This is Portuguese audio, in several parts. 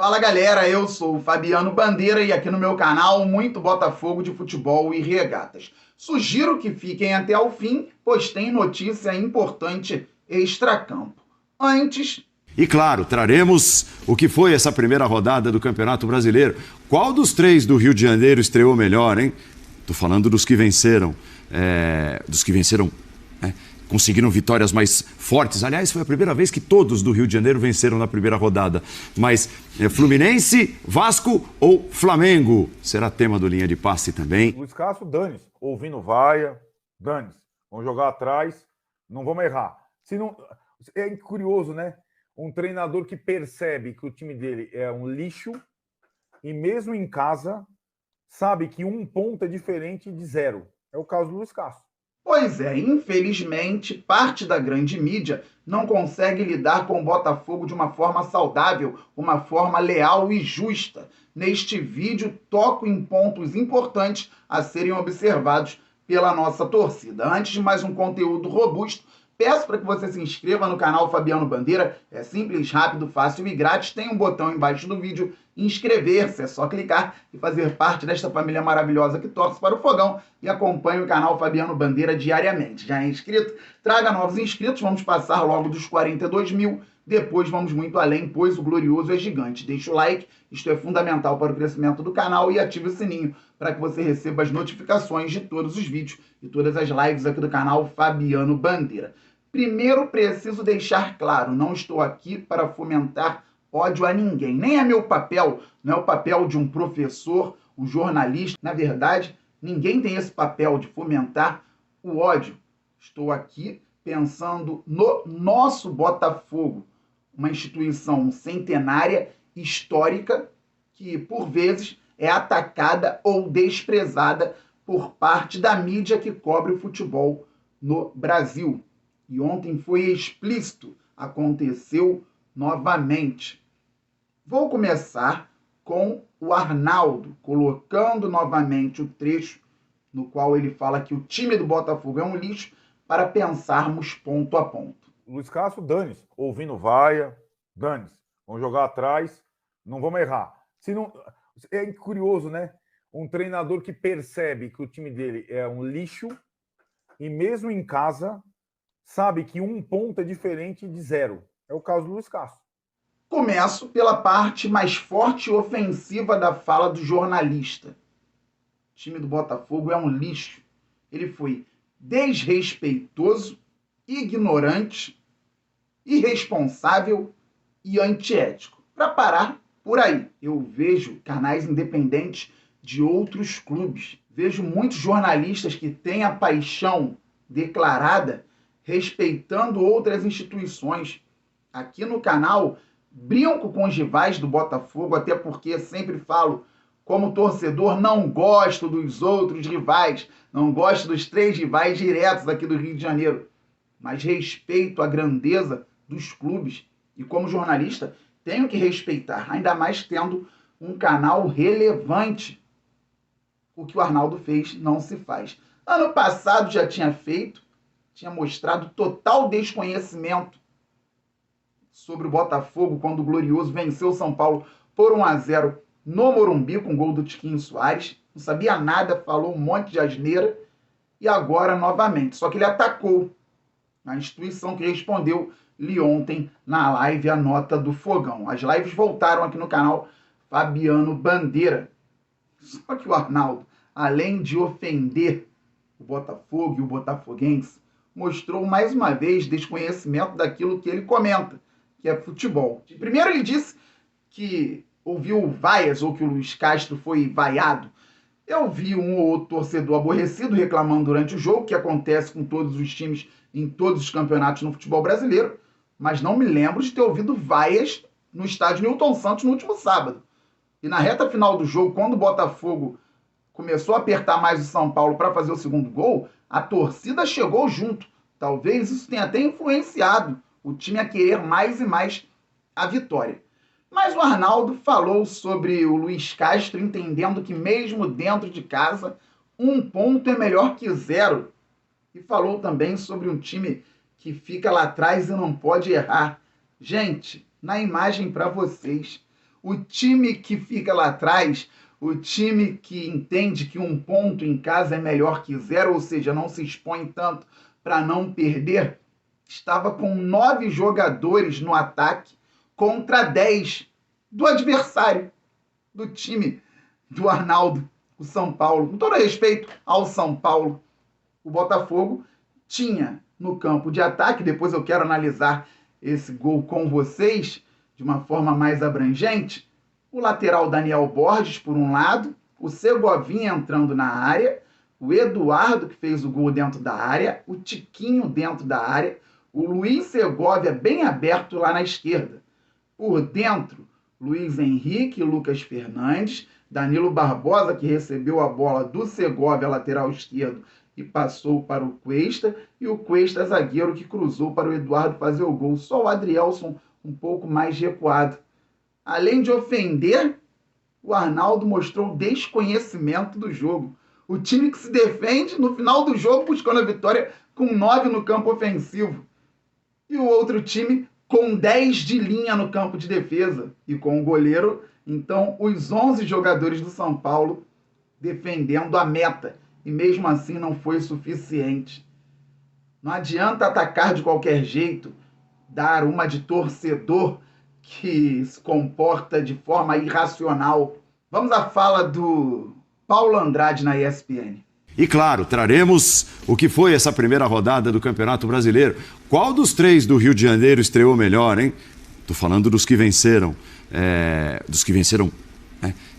Fala galera, eu sou o Fabiano Bandeira e aqui no meu canal muito Botafogo de futebol e regatas. Sugiro que fiquem até o fim, pois tem notícia importante extracampo. Antes... E claro, traremos o que foi essa primeira rodada do Campeonato Brasileiro. Qual dos três do Rio de Janeiro estreou melhor, hein? Tô falando dos que venceram. Conseguiram vitórias mais fortes. Aliás, foi a primeira vez que todos do Rio de Janeiro venceram na primeira rodada. Mas Fluminense, Vasco ou Flamengo? Será tema do Linha de Passe também. Luiz Castro, dane-se. Ouvindo vaia, dane-se. Vamos jogar atrás, não vamos errar. Se não... É curioso, né? Um treinador que percebe que o time dele é um lixo e mesmo em casa sabe que um ponto é diferente de zero. É o caso do Luiz Castro. Pois é, infelizmente, parte da grande mídia não consegue lidar com o Botafogo de uma forma saudável, uma forma leal e justa. Neste vídeo, toco em pontos importantes a serem observados pela nossa torcida. Antes de mais um conteúdo robusto, peço para que você se inscreva no canal Fabiano Bandeira. É simples, rápido, fácil e grátis. Tem um botão embaixo do vídeo, inscrever-se. É só clicar e fazer parte desta família maravilhosa que torce para o fogão e acompanha o canal Fabiano Bandeira diariamente. Já é inscrito? Traga novos inscritos. Vamos passar logo dos 42 mil. Depois vamos muito além, pois o glorioso é gigante. Deixe o like, isto é fundamental para o crescimento do canal, e ative o sininho para que você receba as notificações de todos os vídeos e todas as lives aqui do canal Fabiano Bandeira. Primeiro, preciso deixar claro, não estou aqui para fomentar ódio a ninguém. Nem é meu papel, não é o papel de um professor, um jornalista. Na verdade, ninguém tem esse papel de fomentar o ódio. Estou aqui pensando no nosso Botafogo, uma instituição centenária, histórica, que por vezes é atacada ou desprezada por parte da mídia que cobre o futebol no Brasil. E ontem foi explícito, aconteceu novamente. Vou começar com o Arnaldo, colocando novamente o trecho no qual ele fala que o time do Botafogo é um lixo, para pensarmos ponto a ponto. Luiz Castro, dane-se. Ouvindo vaia, dane-se. Vamos jogar atrás, não vamos errar. Se não... É curioso, né? Um treinador que percebe que o time dele é um lixo e mesmo em casa sabe que um ponto é diferente de zero. É o caso do Luiz Castro. Começo pela parte mais forte e ofensiva da fala do jornalista. O time do Botafogo é um lixo. Ele foi desrespeitoso, ignorante, irresponsável e antiético. Para parar por aí, eu vejo canais independentes de outros clubes. Vejo muitos jornalistas que têm a paixão declarada respeitando outras instituições. Aqui no canal, brinco com os rivais do Botafogo, até porque sempre falo, como torcedor, não gosto dos outros rivais, não gosto dos três rivais diretos aqui do Rio de Janeiro, mas respeito a grandeza dos clubes e, como jornalista, tenho que respeitar, ainda mais tendo um canal relevante. O que o Arnaldo fez não se faz. Ano passado já tinha feito, tinha mostrado total desconhecimento sobre o Botafogo quando o Glorioso venceu o São Paulo por 1-0 no Morumbi com gol do Tiquinho Soares. Não sabia nada, falou um monte de asneira e agora novamente. Só que ele atacou a instituição que respondeu-lhe ontem na live A Nota do Fogão. As lives voltaram aqui no canal Fabiano Bandeira. Só que o Arnaldo, além de ofender o Botafogo e o botafoguense, mostrou mais uma vez desconhecimento daquilo que ele comenta, que é futebol. Primeiro ele disse que ouviu vaias ou que o Luiz Castro foi vaiado. Eu vi um ou outro torcedor aborrecido reclamando durante o jogo, que acontece com todos os times em todos os campeonatos no futebol brasileiro, mas não me lembro de ter ouvido vaias no estádio Newton Santos no último sábado. E na reta final do jogo, quando o Botafogo começou a apertar mais o São Paulo para fazer o segundo gol, a torcida chegou junto. Talvez isso tenha até influenciado o time a querer mais e mais a vitória. Mas o Arnaldo falou sobre o Luiz Castro, entendendo que mesmo dentro de casa, um ponto é melhor que zero. E falou também sobre um time que fica lá atrás e não pode errar. Gente, na imagem para vocês, O time que fica lá atrás, o time que entende que um ponto em casa é melhor que 0, ou seja, não se expõe tanto para não perder, estava com 9 jogadores no ataque contra 10 do adversário, do time do Arnaldo, o São Paulo. Com todo respeito ao São Paulo, o Botafogo tinha no campo de ataque, depois eu quero analisar esse gol com vocês de uma forma mais abrangente, o lateral Daniel Borges por um lado, o Segovinha entrando na área, o Eduardo que fez o gol dentro da área, o Tiquinho dentro da área, o Luiz Segovia bem aberto lá na esquerda. Por dentro, Luiz Henrique e Lucas Fernandes, Danilo Barbosa, que recebeu a bola do Segovia, lateral esquerdo, e passou para o Cuesta, e o Cuesta, zagueiro, que cruzou para o Eduardo fazer o gol. Só o Adrielson um pouco mais recuado. Além de ofender, o Arnaldo mostrou desconhecimento do jogo. O time que se defende, no final do jogo, buscando a vitória com 9 no campo ofensivo. E o outro time com 10 de linha no campo de defesa. E com o goleiro, então, os 11 jogadores do São Paulo defendendo a meta. E mesmo assim não foi suficiente. Não adianta atacar de qualquer jeito, dar uma de torcedor que se comporta de forma irracional. Vamos à fala do Paulo Andrade na ESPN. E claro, traremos o que foi essa primeira rodada do Campeonato Brasileiro. Qual dos 3 do Rio de Janeiro estreou melhor, hein? Tô falando dos que venceram.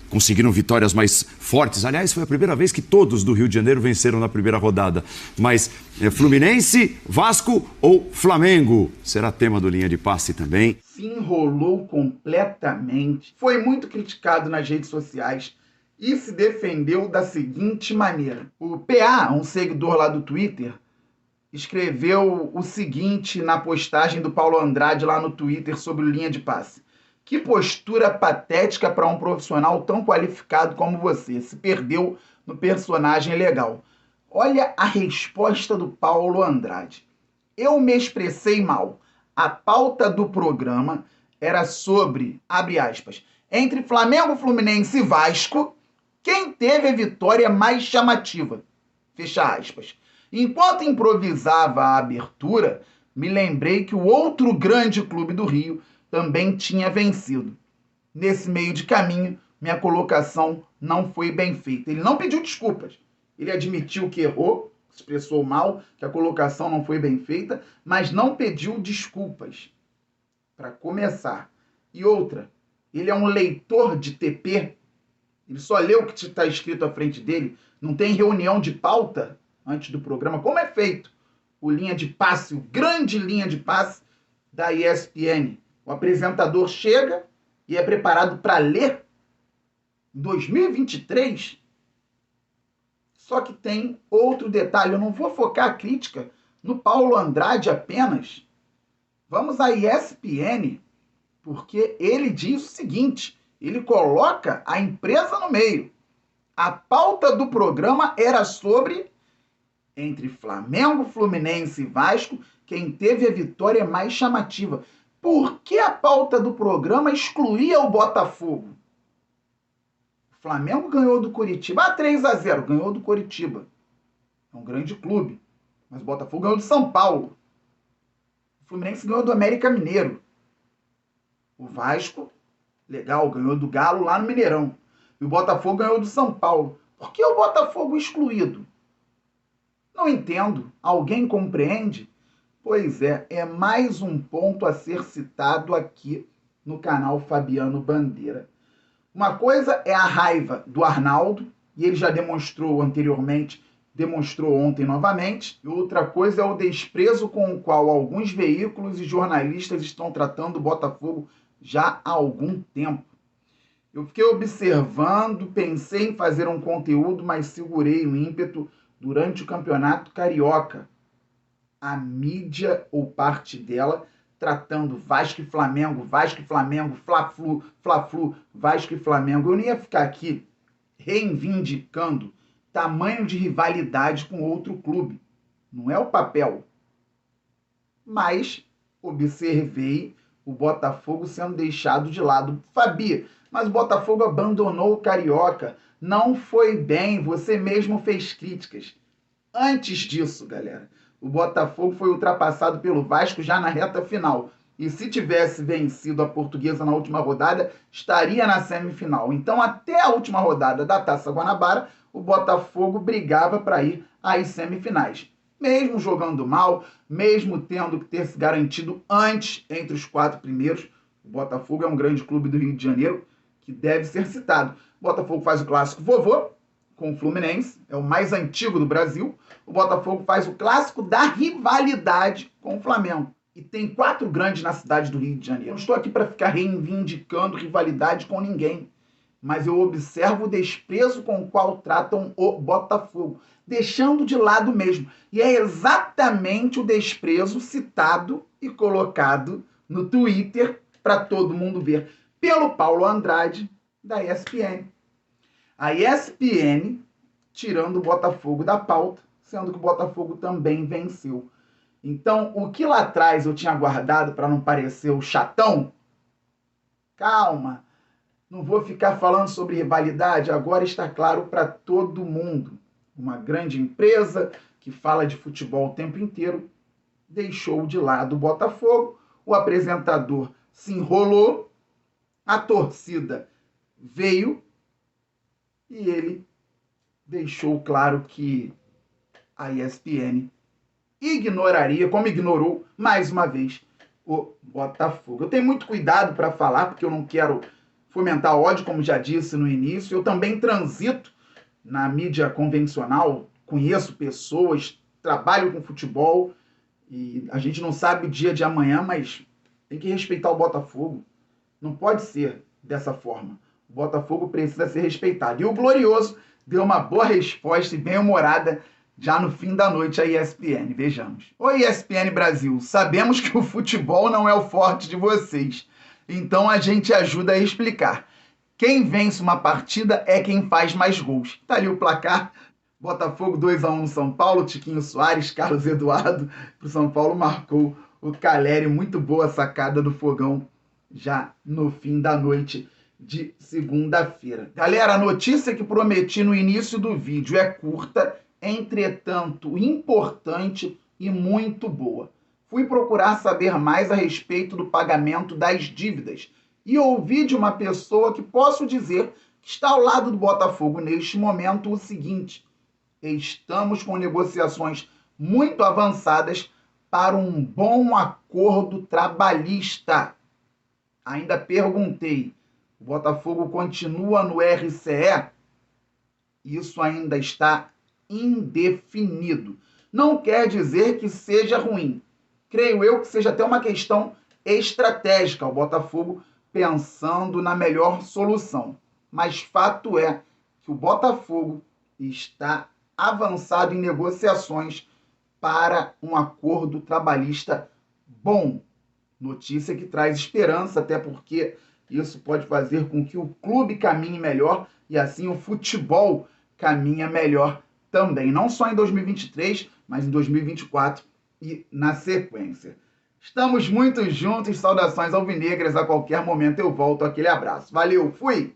Conseguiram vitórias mais fortes. Aliás, foi a primeira vez que todos do Rio de Janeiro venceram na primeira rodada. Mas Fluminense, Vasco ou Flamengo? Será tema do Linha de Passe também. Se enrolou completamente. Foi muito criticado nas redes sociais e se defendeu da seguinte maneira. O PA, um seguidor lá do Twitter, escreveu o seguinte na postagem do Paulo Andrade lá no Twitter sobre o Linha de Passe. Que postura patética para um profissional tão qualificado como você. Se perdeu no personagem legal. Olha a resposta do Paulo Andrade. Eu me expressei mal. A pauta do programa era sobre, abre aspas, entre Flamengo, Fluminense e Vasco, quem teve a vitória mais chamativa. Fecha aspas. Enquanto improvisava a abertura, me lembrei que o outro grande clube do Rio também tinha vencido. Nesse meio de caminho, minha colocação não foi bem feita. Ele não pediu desculpas. Ele admitiu que errou, se expressou mal, que a colocação não foi bem feita, mas não pediu desculpas. Para começar. E outra, ele é um leitor de TP. Ele só lê o que está escrito à frente dele. Não tem reunião de pauta antes do programa. Como é feito o Linha de Passe, o grande Linha de Passe da ESPN. O apresentador chega e é preparado para ler em 2023. Só que tem outro detalhe. Eu não vou focar a crítica no Paulo Andrade apenas. Vamos à ESPN, porque ele diz o seguinte, ele coloca a empresa no meio. A pauta do programa era sobre, entre Flamengo, Fluminense e Vasco, quem teve a vitória mais chamativa. Por que a pauta do programa excluía o Botafogo? O Flamengo ganhou do Coritiba. 3-0, ganhou do Coritiba. É um grande clube. Mas o Botafogo ganhou do São Paulo. O Fluminense ganhou do América Mineiro. O Vasco, legal, ganhou do Galo lá no Mineirão. E o Botafogo ganhou do São Paulo. Por que o Botafogo excluído? Não entendo. Alguém compreende? Pois é mais um ponto a ser citado aqui no canal Fabiano Bandeira. Uma coisa é a raiva do Arnaldo, e ele já demonstrou anteriormente, demonstrou ontem novamente, e outra coisa é o desprezo com o qual alguns veículos e jornalistas estão tratando o Botafogo já há algum tempo. Eu fiquei observando, pensei em fazer um conteúdo, mas segurei o ímpeto durante o Campeonato Carioca. A mídia, ou parte dela, tratando Vasco e Flamengo, Fla-Flu, Fla-Flu, Vasco e Flamengo. Eu não ia ficar aqui reivindicando tamanho de rivalidade com outro clube. Não é o papel. Mas observei o Botafogo sendo deixado de lado. Fabi, Mas o Botafogo abandonou o Carioca. Não foi bem, você mesmo fez críticas. Antes disso, galera, o Botafogo foi ultrapassado pelo Vasco já na reta final. E se tivesse vencido a Portuguesa na última rodada, estaria na semifinal. Então, até a última rodada da Taça Guanabara, o Botafogo brigava para ir às semifinais. Mesmo jogando mal, mesmo tendo que ter se garantido antes entre os 4 primeiros, o Botafogo é um grande clube do Rio de Janeiro que deve ser citado. O Botafogo faz o clássico vovô com o Fluminense, é o mais antigo do Brasil. O Botafogo faz o clássico da rivalidade com o Flamengo. E tem 4 grandes na cidade do Rio de Janeiro. Eu não estou aqui para ficar reivindicando rivalidade com ninguém, mas eu observo o desprezo com o qual tratam o Botafogo, deixando de lado mesmo. E é exatamente o desprezo citado e colocado no Twitter para todo mundo ver pelo Paulo Andrade, da ESPN. A ESPN tirando o Botafogo da pauta, sendo que o Botafogo também venceu. Então, o que lá atrás eu tinha guardado para não parecer o chatão, calma, não vou ficar falando sobre rivalidade, agora está claro para todo mundo. Uma grande empresa que fala de futebol o tempo inteiro deixou de lado o Botafogo, o apresentador se enrolou, a torcida veio e ele deixou claro que a ESPN ignoraria, como ignorou mais uma vez o Botafogo. Eu tenho muito cuidado para falar, porque eu não quero fomentar ódio, como já disse no início. Eu também transito na mídia convencional, conheço pessoas, trabalho com futebol, e a gente não sabe o dia de amanhã, mas tem que respeitar o Botafogo. Não pode ser dessa forma. O Botafogo precisa ser respeitado. E o Glorioso deu uma boa resposta e bem-humorada já no fim da noite à ESPN. Vejamos. Oi, ESPN Brasil. Sabemos que o futebol não é o forte de vocês. Então a gente ajuda a explicar. Quem vence uma partida é quem faz mais gols. Tá ali o placar. Botafogo 2-1 no São Paulo. Tiquinho Soares, Carlos Eduardo. Pro São Paulo marcou o Caleri. Muito boa sacada do Fogão já no fim da noite de segunda-feira. Galera, a notícia que prometi no início do vídeo é curta, entretanto importante e muito boa. Fui procurar saber mais a respeito do pagamento das dívidas e ouvi de uma pessoa que posso dizer que está ao lado do Botafogo neste momento o seguinte: estamos com negociações muito avançadas para um bom acordo trabalhista. Ainda perguntei, o Botafogo continua no RCE? Isso ainda está indefinido. Não quer dizer que seja ruim. Creio eu que seja até uma questão estratégica, o Botafogo pensando na melhor solução. Mas fato é que o Botafogo está avançado em negociações para um acordo trabalhista bom. Notícia que traz esperança, até porque isso pode fazer com que o clube caminhe melhor e assim o futebol caminha melhor também. Não só em 2023, mas em 2024 e na sequência. Estamos muito juntos, saudações alvinegras, a qualquer momento eu volto, aquele abraço. Valeu, fui!